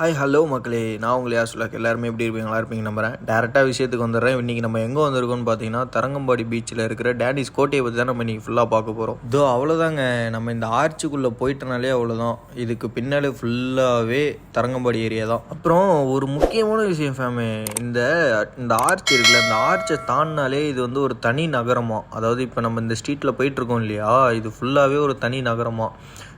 Hi hello மக்களே, நான் உங்களை யாசுலாக். எல்லாருமே எப்படி இருப்பீங்க? நல்லா இருப்பீங்க நம்புறேன். டேரெக்டாக விஷயத்துக்கு வந்துடுறேன். இன்றைக்கி நம்ம எங்கே வந்திருக்கோம்னு பார்த்தீங்கன்னா, தரங்கம்பாடி பீச்சில் இருக்கிற டேனிஸ் கோட்டையை பற்றி தான் நம்ம இன்றைக்கி ஃபுல்லாக பார்க்க போகிறோம். அவ்வளோதாங்க. நம்ம இந்த ஆர்ச்சுக்குள்ளே போயிட்டனாலே அவ்வளோதான். இதுக்கு பின்னாலே ஃபுல்லாகவே தரங்கம்பாடி ஏரியா தான். அப்புறம் ஒரு முக்கியமான விஷயம் ஃபேமே, இந்த இந்த ஆர்ச் இருக்குல்ல, இந்த ஆர்ச்சை தாண்டினாலே இது வந்து ஒரு தனி நகரமாக. அதாவது இப்போ நம்ம இந்த ஸ்ட்ரீட்டில் போயிட்டுருக்கோம் இல்லையா, இது ஃபுல்லாகவே ஒரு தனி நகரமாக.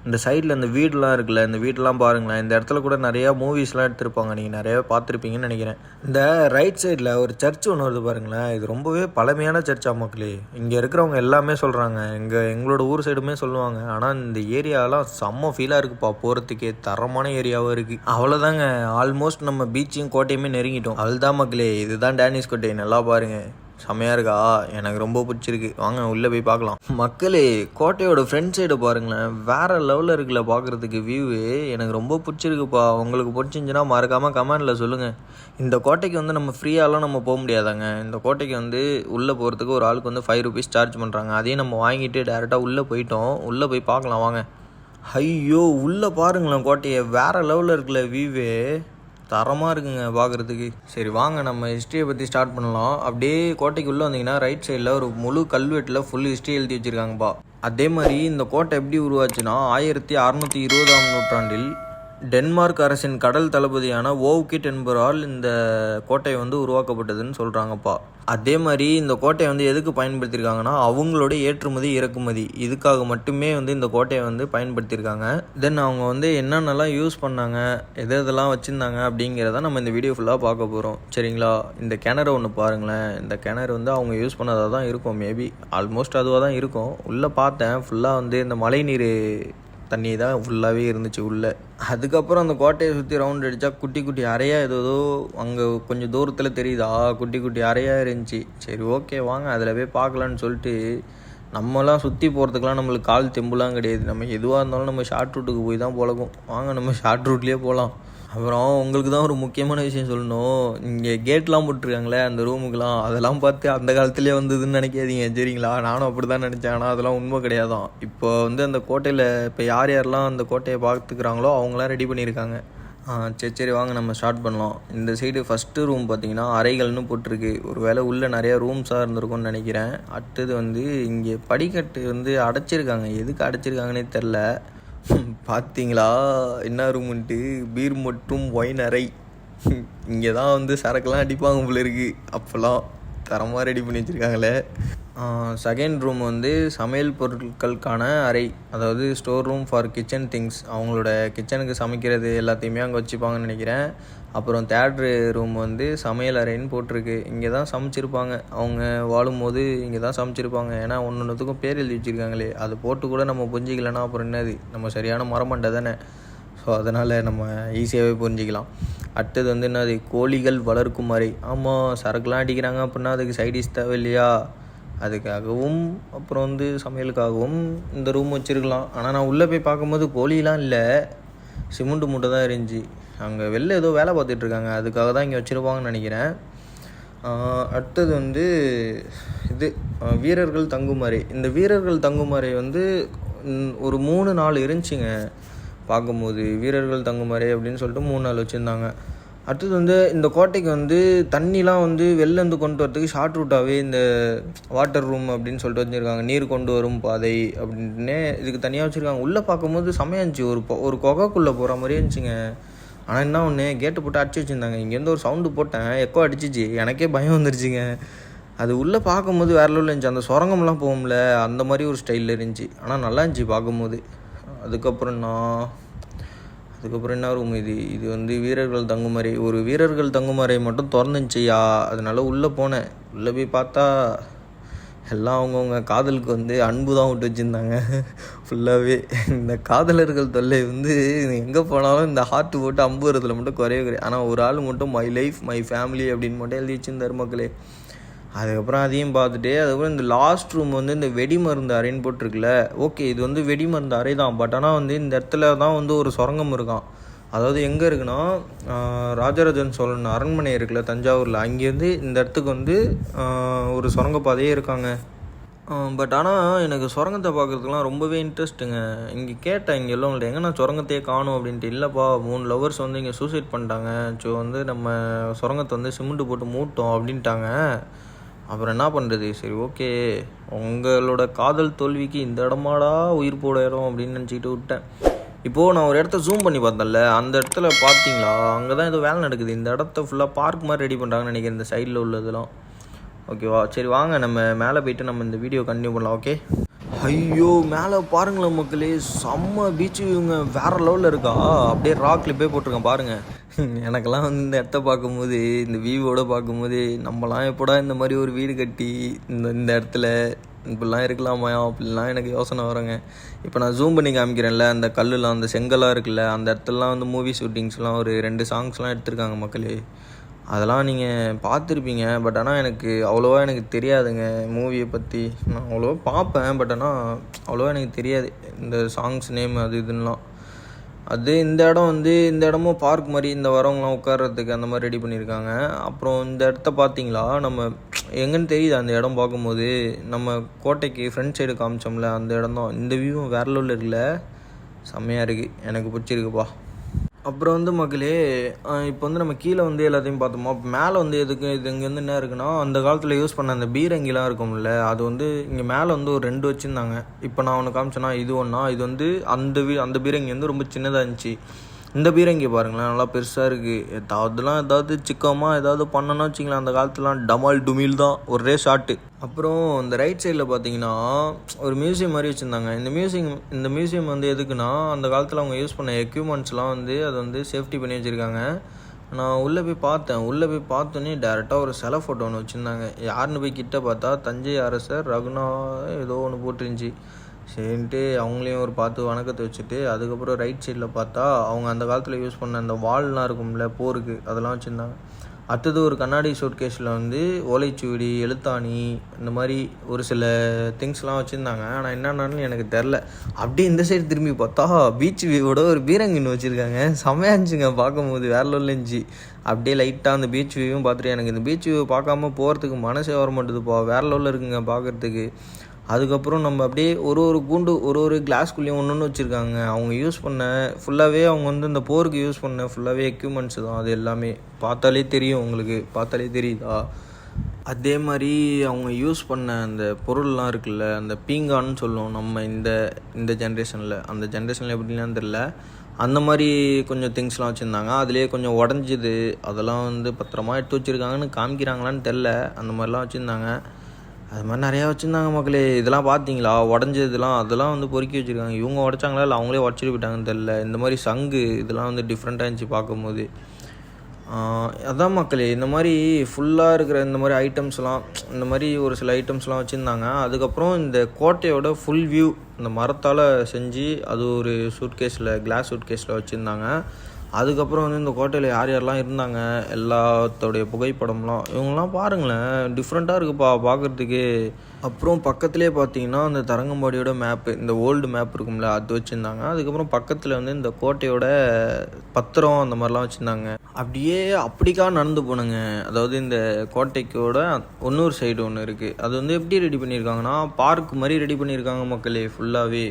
இந்த சைடில் இந்த வீடெலாம் இருக்குல்ல, இந்த வீடெலாம் பாருங்களேன். இந்த இடத்துல கூட நிறையா மூவிஸ்லாம் எடுத்திருப்பாங்க, நீங்கள் நிறையா பார்த்துருப்பீங்கன்னு நினைக்கிறேன். இந்த ரைட் சைடில் ஒரு சர்ச் ஒன்று வருது பாருங்களேன். இது ரொம்பவே பழமையான சர்ச்சா மக்களே. இங்கே இருக்கிறவங்க எல்லாமே சொல்கிறாங்க, எங்களோட ஊர் சைடுமே சொல்லுவாங்க. ஆனால் இந்த ஏரியாலாம் செம்ம ஃபீலாக இருக்குப்பா, போகிறதுக்கே தரமான ஏரியாவும் இருக்குது. அவ்வளோதாங்க, ஆல்மோஸ்ட் நம்ம பீச்சையும் கோட்டையுமே நெருங்கிட்டோம். அதுதான் மக்களே, இதுதான் டேனிஸ் கோட்டை. நல்லா பாருங்கள், செம்மையாக இருக்கா? எனக்கு ரொம்ப பிடிச்சிருக்கு. வாங்க உள்ளே போய் பார்க்கலாம். மக்களே, கோட்டையோட ஃப்ரண்ட் சைடு பாருங்களேன், வேறு லெவலில் இருக்குல்ல பார்க்குறதுக்கு வியூவு. எனக்கு ரொம்ப பிடிச்சிருக்குப்பா. உங்களுக்கு பிடிச்சிருந்துச்சின்னா மறக்காமல் கமெண்டில் சொல்லுங்கள். இந்த கோட்டைக்கு வந்து நம்ம ஃப்ரீயாலாம் நம்ம போக முடியாதாங்க. இந்த கோட்டைக்கு வந்து உள்ளே போகிறதுக்கு ஒரு ஆளுக்கு வந்து 5 rupees சார்ஜ் பண்ணுறாங்க. அதையும் நம்ம வாங்கிட்டு டேரெக்டாக உள்ளே போயிட்டோம். உள்ளே போய் பார்க்கலாம் வாங்க. ஐயோ, உள்ளே பாருங்களேன் கோட்டையை, வேறு லெவலில் இருக்குல்ல வியூவே. தரமாக இருக்குங்க பார்க்குறதுக்கு. சரி வாங்க, நம்ம ஹிஸ்ட்ரியை பற்றி ஸ்டார்ட் பண்ணலாம். அப்படியே கோட்டைக்குள்ளே வந்தீங்கன்னா ரைட் சைடில் ஒரு முழு கல்வெட்டில் ஃபுல் ஹிஸ்ட்ரி எழுதி வச்சுருக்காங்கப்பா. அதே மாதிரி இந்த கோட்டை எப்படி உருவாச்சுன்னா, 1620ஆம் நூற்றாண்டில் டென்மார்க் அரசின் கடல் தளபதியான ஓவ்கிட் என்பவரால் இந்த கோட்டை வந்து உருவாக்கப்பட்டதுன்னு சொல்கிறாங்கப்பா. அதே மாதிரி இந்த கோட்டையை வந்து எதுக்கு பயன்படுத்தியிருக்காங்கன்னா, அவங்களோட ஏற்றுமதி இறக்குமதி இதுக்காக மட்டுமே வந்து இந்த கோட்டையை வந்து பயன்படுத்தியிருக்காங்க. தென் அவங்க வந்து என்னென்னலாம் யூஸ் பண்ணாங்க, எதெல்லாம் வச்சுருந்தாங்க அப்படிங்கிறத நம்ம இந்த வீடியோ ஃபுல்லாக பார்க்க போகிறோம். சரிங்களா? இந்த கிணறு ஒன்று பாருங்களேன். இந்த கிணறு வந்து அவங்க யூஸ் பண்ணதாக தான் இருக்கும். மேபி ஆல்மோஸ்ட் அதுவாக தான் இருக்கும். உள்ளே பார்த்தேன், ஃபுல்லாக வந்து இந்த மழை நீர் தண்ணி தான் ஃபுல்லாகவே இருந்துச்சு உள்ளே. அதுக்கப்புறம் அந்த கோட்டையை சுற்றி ரவுண்ட் அடித்தா குட்டி குட்டி அறையாக ஏதோ அங்கே கொஞ்சம் தூரத்தில் தெரியுதா, குட்டி குட்டி அறையாக இருந்துச்சு. சரி ஓகே வாங்க அதில் போய் பார்க்கலான்னு சொல்லிட்டு, நம்மலாம் சுற்றி போகிறதுக்கெலாம் நம்மளுக்கு கால் தெம்புலாம் கிடையாது. நம்ம எதுவாக இருந்தாலும் நம்ம ஷார்ட் ரூட்டுக்கு போய் தான் பழகும். வாங்க நம்ம ஷார்ட் ரூட்லேயே போகலாம். அப்புறம் உங்களுக்கு தான் ஒரு முக்கியமான விஷயம் சொல்லணும். இங்கே கேட்லாம் போட்டிருக்காங்களே அந்த ரூமுக்கெலாம், அதெல்லாம் பார்த்து அந்த காலத்துலேயே வந்ததுன்னு நினைக்காதீங்க. சரிங்களா? நானும் அப்படி தான் நினச்சேன். ஆனால் அதெல்லாம் உண்மை கிடையாதான். இப்போ வந்து அந்த கோட்டையில் இப்போ யாரெல்லாம் அந்த கோட்டையை பார்த்துக்கிறாங்களோ அவங்களாம் ரெடி பண்ணியிருக்காங்க. சரி வாங்க நம்ம ஸ்டார்ட் பண்ணலாம். இந்த சைடு ஃபஸ்ட்டு ரூம் பார்த்தீங்கன்னா அறைகள்னு போட்டிருக்கு. ஒரு வேளை உள்ளே நிறையா ரூம்ஸாக இருந்திருக்கும்னு நினைக்கிறேன். அடுத்தது வந்து இங்கே படிக்கட்டு வந்து அடைச்சிருக்காங்க. எதுக்கு அடைச்சிருக்காங்கன்னே தெரில. பார்த்தீங்களா என்ன ரூமுன்ட்டு? பீர் மற்றும் ஒயின் அறை. இங்கே தான் வந்து சரக்குலாம் அடிப்பாங்க போல இருக்குது. அப்போல்லாம் தரமாக ரெடி பண்ணி வச்சுருக்காங்களே. செகண்ட் ரூம் வந்து சமையல் பொருட்களுக்கான அறை, அதாவது store room for kitchen things. அவங்களோட கிச்சனுக்கு சமைக்கிறது எல்லாத்தையுமே அங்கே வச்சுப்பாங்கன்னு நினைக்கிறேன். அப்புறம் தேர்ட் ரூம் வந்து சமையல் அறைன்னு போட்டிருக்கு. இங்கே தான் சமைச்சிருப்பாங்க. அவங்க வாழும்போது இங்கே தான் சமைச்சிருப்பாங்க. ஏன்னா ஒன்றுத்துக்கும் பேர் எழுதி வச்சுருக்காங்களே, அது போட்டு கூட நம்ம புரிஞ்சிக்கலன்னா அப்புறம் என்னது, நம்ம சரியான மரமண்டை தானே. ஸோ அதனால் நம்ம ஈஸியாகவே புரிஞ்சிக்கலாம். அடுத்தது வந்து என்னது, கோழிகள் வளர்க்கும் அறை. ஆமாம், சரக்குலாம் அடிக்கிறாங்க அப்படின்னா அதுக்கு சைடிஷ் தேவை இல்லையா, அதுக்காகவும் அப்புறம் வந்து சமையலுக்காகவும் இந்த ரூம் வச்சுருக்கலாம். ஆனால் நான் உள்ளே போய் பார்க்கும்போது கோழிலாம் இல்லை, சிமெண்ட் மூட்டை தான் இருந்துச்சு. அங்கே வெளில ஏதோ வேலை பார்த்துட்ருக்காங்க, அதுக்காக தான் இங்கே வச்சுருப்பாங்கன்னு நினைக்கிறேன். அடுத்தது வந்து இது வீரர்கள் தங்கும் அறை. இந்த வீரர்கள் தங்கும் அறை வந்து ஒரு 3-4 இருந்துச்சுங்க. பார்க்கும்போது வீரர்கள் தங்கும் அறை அப்படின்னு சொல்லிட்டு 3-4 வச்சுருந்தாங்க. அடுத்தது வந்து இந்த கோட்டைக்கு வந்து தண்ணிலாம் வந்து வெளிலேருந்து கொண்டு வரதுக்கு ஷார்ட் ரூட்டாகவே இந்த வாட்டர் ரூம் அப்படின்னு சொல்லிட்டு வச்சுருக்காங்க. நீர் கொண்டு வரும் பாதை அப்படின்னே இதுக்கு தனியாக வச்சுருக்காங்க. உள்ளே பார்க்கும்போது செம்மையாக இருந்துச்சு. ஒரு குகைக்குள்ளே போகிற மாதிரியே இருந்துச்சுங்க. ஆனால் என்ன ஒன்று, கேட்டு போட்டு அடிச்சு வச்சுருந்தாங்க. இங்கேருந்து ஒரு சவுண்டு போட்டேன், எக்கோ அடிச்சிச்சு. எனக்கே பயம் வந்துருச்சுங்க. அது உள்ளே பார்க்கும்போது வேறு லெவலில் இருந்துச்சு. அந்த சுரங்கம்லாம் போகும்ல, அந்த மாதிரி ஒரு ஸ்டைலில் இருந்துச்சு. ஆனால் நல்லா இருந்துச்சு பார்க்கும்போது. அதுக்கப்புறம் என்ன ரூம் இது வந்து வீரர்கள் தங்குமறை. ஒரு வீரர்கள் தங்குமறை மட்டும் திறந்துச்சுயா, அதனால உள்ளே போனேன். உள்ளே போய் பார்த்தா எல்லாம் அவங்கவுங்க காதலுக்கு வந்து அன்பு தான் விட்டு வச்சுருந்தாங்க ஃபுல்லாகவே. இந்த காதலர்கள் தொல்லை வந்து எங்கே போனாலும் இந்த ஹார்ட் போட்டு அம்புறதுல மட்டும் குறைய குறைய. ஆனால் ஒரு ஆள் மட்டும் மை லைஃப் மை ஃபேமிலி அப்படின்னு மட்டும் எழுதி வச்சுருந்தார் மக்களே. அதுக்கப்புறம் அதையும் பார்த்துட்டு, அதுக்கப்புறம் இந்த லாஸ்ட் ரூம் வந்து இந்த வெடிமருந்து அறைன்னு போட்டிருக்குல்ல. ஓகே, இது வந்து வெடிமருந்து அறை தான். பட் ஆனால் வந்து இந்த இடத்துல தான் வந்து ஒரு சுரங்கம் இருக்கான். அதாவது எங்கே இருக்குன்னா, ராஜராஜன் சோழன் அரண்மனை இருக்குல்ல தஞ்சாவூரில், அங்கேருந்து இந்த இடத்துக்கு வந்து ஒரு சுரங்கப்பாதையே இருக்காங்க. பட் ஆனால் எனக்கு சுரங்கத்தை பார்க்குறதுக்குலாம் ரொம்பவே இன்ட்ரெஸ்ட்டுங்க. இங்கே கேட்டேன் இங்கே உள்ளவங்கள்ட்ட, எங்கண்ணா சுரங்கத்தையே காணும் அப்படின்ட்டு. இல்லைப்பா 3 லவர்ஸ் வந்து இங்கே சூசைட் பண்ணிட்டாங்க, ஸோ வந்து நம்ம சுரங்கத்தை வந்து சிமெண்ட்டு போட்டு மூட்டோம் அப்படின்ட்டாங்க. அப்புறம் என்ன பண்ணுறது, சரி ஓகே உங்களோட காதல் தோல்விக்கு இந்த இடமாடா உயிர் போட இடம் அப்படின்னு நினச்சிக்கிட்டு விட்டேன். இப்போது நான் ஒரு இடத்த ஜூம் பண்ணி பார்த்தேன்ல, அந்த இடத்துல பார்த்தீங்களா, அங்கே தான் ஏதோ வேலை நடக்குது. இந்த இடத்த ஃபுல்லாக பார்க் மாதிரி ரெடி பண்ணுறாங்கன்னு நினைக்கிறேன், இந்த சைடில் உள்ளதெல்லாம். ஓகேவா, சரி வாங்க நம்ம மேலே போயிட்டு நம்ம இந்த வீடியோ கண்டினியூ பண்ணலாம். ஓகே. ஐயோ மேலே பாருங்களேன் மக்களே, செம்ம பீச்சு வியூங்க, வேறு லெவலில் இருக்கா. அப்படியே ராக்கில் போய் போட்டிருக்கேன் பாருங்கள். எனக்கெல்லாம் வந்து இந்த இடத்த பார்க்கும்போது, இந்த வியூவோடு பார்க்கும்போது, நம்மலாம் எப்படா இந்த மாதிரி ஒரு வீடு கட்டி இந்த இடத்துல இப்படிலாம் இருக்கலாமா அப்படிலாம் எனக்கு யோசனை வருங்க. இப்போ நான் ஜூம் பண்ணி காமிக்கிறேன்ல, அந்த கல்லுலாம் அந்த செங்கலாக இருக்குல்ல, அந்த இடத்துலலாம் வந்து மூவி ஷூட்டிங்ஸ்லாம் ஒரு 2 சாங்ஸ்லாம் எடுத்திருக்காங்க மக்களே. அதெல்லாம் நீங்கள் பார்த்துருப்பீங்க. பட் ஆனால் எனக்கு அவ்வளோவா எனக்கு தெரியாதுங்க மூவியை பற்றி. நான் அவ்வளோவா பார்ப்பேன், பட் ஆனால் அவ்வளோவா எனக்கு தெரியாது இந்த சாங்ஸ் நேம் அது இதுன்னெலாம். அது இந்த இடம் வந்து இந்த இடமும் பார்க் மாதிரி, இந்த வரவங்களாம் உட்கார்றதுக்கு அந்த மாதிரி ரெடி பண்ணியிருக்காங்க. அப்புறம் இந்த இடத்த பார்த்தீங்களா, நம்ம எங்கன்னு தெரியுது அந்த இடம் பார்க்கும்போது, நம்ம கோட்டைக்கு ஃப்ரண்ட் சைடு காமிச்சோம்ல அந்த இடம் தான். இந்த வியூவும் வேற லெவலில் இருக்குல்ல, செம்மையாக இருக்குது, எனக்கு பிடிச்சிருக்குப்பா. அப்புறம் வந்து மக்களே, இப்போ வந்து நம்ம கீழே வந்து எல்லாத்தையும் பார்த்தோமா, மேலே வந்து எதுக்கு இது இங்கேருந்து என்ன இருக்குன்னா, அந்த காலத்தில் யூஸ் பண்ண அந்த பீரங்கிலாம் இருக்கும்ல, அது வந்து இங்கே மேலே வந்து ஒரு 2 வச்சுருந்தாங்க. இப்போ நான் ஒன்று காமிச்சேன்னா இது ஒன்றா, இது வந்து அந்த பீரங்கி வந்து ரொம்ப சின்னதாக இருந்துச்சு. இந்த பீரங்கி பாருங்களேன், நல்லா பெருசாக இருக்குது. ஏதாவது சிக்கமாக ஏதாவது பண்ணோன்னா வச்சிங்களேன், அந்த காலத்துலாம் டமால் டுமில் தான் ஒரே ஷாட்டு. அப்புறம் இந்த ரைட் சைடில் பார்த்தீங்கன்னா ஒரு மியூசியம் மாதிரி வச்சுருந்தாங்க. இந்த மியூசியம் வந்து எதுக்குன்னா, அந்த காலத்தில் அவங்க யூஸ் பண்ண எக்யூப்மெண்ட்ஸ்லாம் வந்து அதை வந்து சேஃப்டி பண்ணி வச்சுருக்காங்க. நான் உள்ளே போய் பார்த்தோன்னே டேரெக்டாக ஒரு சிலை ஃபோட்டோ ஒன்று வச்சுருந்தாங்க. யாருன்னு போய் கிட்ட பார்த்தா தஞ்சை அரசர் ரகுநா ஏதோ ஒன்று போட்டுருந்துச்சி. சரின்ட்டு அவங்களையும் ஒரு பார்த்து வணக்கத்தை வச்சுட்டு, அதுக்கப்புறம் ரைட் சைடில் பார்த்தா அவங்க அந்த காலத்தில் யூஸ் பண்ண அந்த வால்லாம் இருக்கும்ல போருக்கு, அதெல்லாம் வச்சுருந்தாங்க. அடுத்தது ஒரு கண்ணாடி ஷூட்கேஸில் வந்து ஓலைச்சுவடி, எழுத்தாணி, இந்த மாதிரி ஒரு சில திங்ஸ்லாம் வச்சுருந்தாங்க. ஆனால் என்னென்னு எனக்கு தெரில. அப்படியே இந்த சைடு திரும்பி பார்த்தா பீச் வியூவோட ஒரு பீரங்கின்னு வச்சுருக்காங்க. செம்மையாக இருந்துச்சுங்க பார்க்கும்போது, வேற லெவலில் இருந்துச்சு. அப்படியே லைட்டாக அந்த பீச் வியூவும் பார்த்துட்டு எனக்கு இந்த பீச் வியூ பார்க்காம போகிறதுக்கு மனசே வர மாட்டேதுப்பா, வேற லெவலில் இருக்குங்க பார்க்குறதுக்கு. அதுக்கப்புறம் நம்ம அப்படியே ஒரு கிளாஸ்குள்ளேயும் ஒன்று வச்சுருக்காங்க. அவங்க யூஸ் பண்ண ஃபுல்லாகவே, அவங்க வந்து இந்த போருக்கு யூஸ் பண்ண ஃபுல்லாகவே எக்யூப்மெண்ட்ஸ் தான் அது எல்லாமே. பார்த்தாலே தெரியும், உங்களுக்கு பார்த்தாலே தெரியுதா. அதே மாதிரி அவங்க யூஸ் பண்ண அந்த பொருள்லாம் இருக்குல்ல, அந்த பீங்கான்னு சொல்லுவோம் நம்ம இந்த ஜென்ரேஷனில், அந்த ஜென்ரேஷனில் எப்படின்னு தெரில, அந்த மாதிரி கொஞ்சம் திங்ஸ்லாம் வச்சுருந்தாங்க. அதுலேயே கொஞ்சம் உடஞ்சிது, அதெல்லாம் வந்து பத்திரமா எடுத்து வச்சுருக்காங்கன்னு காமிக்கிறாங்களான்னு தெரில. அந்த மாதிரிலாம் வச்சுருந்தாங்க. அது மாதிரி நிறையா வச்சுருந்தாங்க மக்களே. இதெல்லாம் பார்த்தீங்களா, உடஞ்சதுலாம் அதெல்லாம் வந்து பொறுக்கி வச்சுருக்காங்க. இவங்க உடச்சாங்களா இல்லை அவங்களே உடச்சிட்டு போயிட்டாங்கன்னு தெரில. இந்த மாதிரி சங்கு இதெல்லாம் வந்து டிஃப்ரெண்ட்டாக இருந்துச்சு பார்க்கும்போது. அதான் மக்களே, இந்த மாதிரி ஃபுல்லாக இருக்கிற இந்த மாதிரி ஐட்டம்ஸ்லாம், இந்த மாதிரி ஒரு சில ஐட்டம்ஸ்லாம் வச்சுருந்தாங்க. அதுக்கப்புறம் இந்த கோட்டையோட ஃபுல் வியூ இந்த மரத்தால் செஞ்சு அது ஒரு கிளாஸ் சூட்கேஸில் வச்சுருந்தாங்க. அதுக்கப்புறம் வந்து இந்த கோட்டையில் யார் யாரெல்லாம் இருந்தாங்க, எல்லாத்தோடைய புகைப்படம்லாம், இவங்கெல்லாம் பாருங்களேன், டிஃப்ரெண்ட்டாக இருக்குப்பா பார்க்குறதுக்கு. அப்புறம் பக்கத்துலேயே பார்த்தீங்கன்னா அந்த தரங்கம்பாடியோட மேப்பு, இந்த ஓல்டு மேப் இருக்கும்ல, அது வச்சுருந்தாங்க. அதுக்கப்புறம் பக்கத்தில் வந்து இந்த கோட்டையோட பத்திரம் அந்த மாதிரிலாம் வச்சுருந்தாங்க. அப்படியே அப்படிக்கா நடந்து போனேங்க. அதாவது இந்த கோட்டைக்கோட இன்னொரு சைடு ஒன்று இருக்குது. அது வந்து எப்படி ரெடி பண்ணியிருக்காங்கன்னா, பார்க் மாதிரி ரெடி பண்ணியிருக்காங்க மக்களே ஃபுல்லாகவே.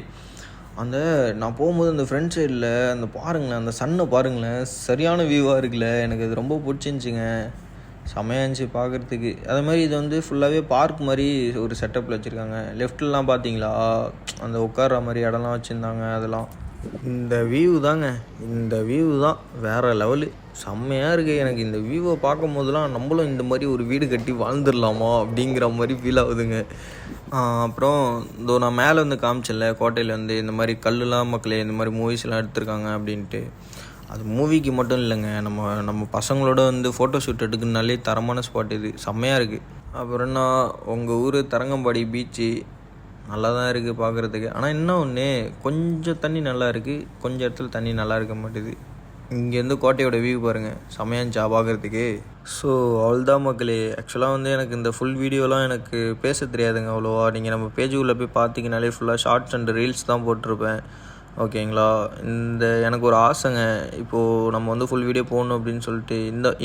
நான் போகும்போது அந்த ஃப்ரண்ட் சைடில் அந்த பாருங்களேன், அந்த சன்னை பாருங்களேன், சரியான வியூவாக இருக்குல்ல, எனக்கு அது ரொம்ப பிடிச்சிருந்துச்சிங்க, செமையாக இருந்துச்சு பார்க்குறதுக்கு. அது மாதிரி இது வந்து ஃபுல்லாகவே பார்க் மாதிரி ஒரு செட்டப்பில் வச்சுருக்காங்க. லெஃப்ட்லாம் பார்த்தீங்களா, அந்த உட்கார்ற மாதிரி இடம்லாம் வச்சுருந்தாங்க. அதெல்லாம் இந்த வியூ தான் வேறு லெவலு, செம்மையாக இருக்குது. எனக்கு இந்த வியூவை பார்க்கும் போதெல்லாம் நம்மளும் இந்த மாதிரி ஒரு வீடு கட்டி வாழ்ந்துடலாமா அப்படிங்கிற மாதிரி ஃபீல் ஆகுதுங்க. அப்புறம் நான் மேலே வந்து காமிச்சேன்ல கோட்டையில் வந்து இந்த மாதிரி கல்லுலாம் மக்களே இந்த மாதிரி மூவிஸ்லாம் எடுத்திருக்காங்க அப்படின்ட்டு. அது மூவிக்கு மட்டும் இல்லைங்க, நம்ம பசங்களோட வந்து ஃபோட்டோ ஷூட் எடுக்குனாலே தரமான ஸ்பாட் இது, செம்மையாக இருக்குது. அப்புறம் உங்கள் ஊர் தரங்கம்பாடி பீச்சு நல்லா தான் இருக்குது பார்க்குறதுக்கு. ஆனால் என்ன ஒன்று, கொஞ்சம் தண்ணி நல்லா இருக்குது, கொஞ்சம் இடத்துல தண்ணி நல்லா இருக்க மாட்டேது. இங்கேருந்து கோட்டையோட வியூ பாருங்கள், செம்மையாக இருந்துச்சா பார்க்குறதுக்கு. ஸோ அவ்வளோதான் மக்களே. ஆக்சுவலாக வந்து எனக்கு இந்த ஃபுல் வீடியோலாம் எனக்கு பேச தெரியாதுங்க அவ்வளோவா. நீங்கள் நம்ம பேஜுக்குள்ளே போய் பார்த்தீங்கனாலே ஃபுல்லாக ஷார்ட்ஸ் அண்ட் ரீல்ஸ் தான் போட்டிருப்பேன். ஓகேங்களா. எனக்கு ஒரு ஆசைங்க, இப்போது நம்ம வந்து ஃபுல் வீடியோ போடணும் அப்படின்னு சொல்லிட்டு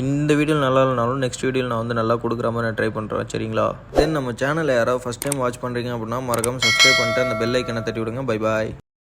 இந்த வீடியோவில் நல்லா இல்லைனாலும் நெக்ஸ்ட் வீடியோவில் நான் வந்து நல்லா கொடுக்குற மாதிரி நான் ட்ரை பண்ணுறேன். சரிங்களா. தென் நம்ம சேனலை யாராவது ஃபஸ்ட் டைம் வாட்ச் பண்ணுறீங்க அப்படின்னா மறக்காமல் சப்ஸ்கிரைப் பண்ணிட்டு அந்த பெல் ஐக்கனை தட்டி விடுங்க. Bye bye.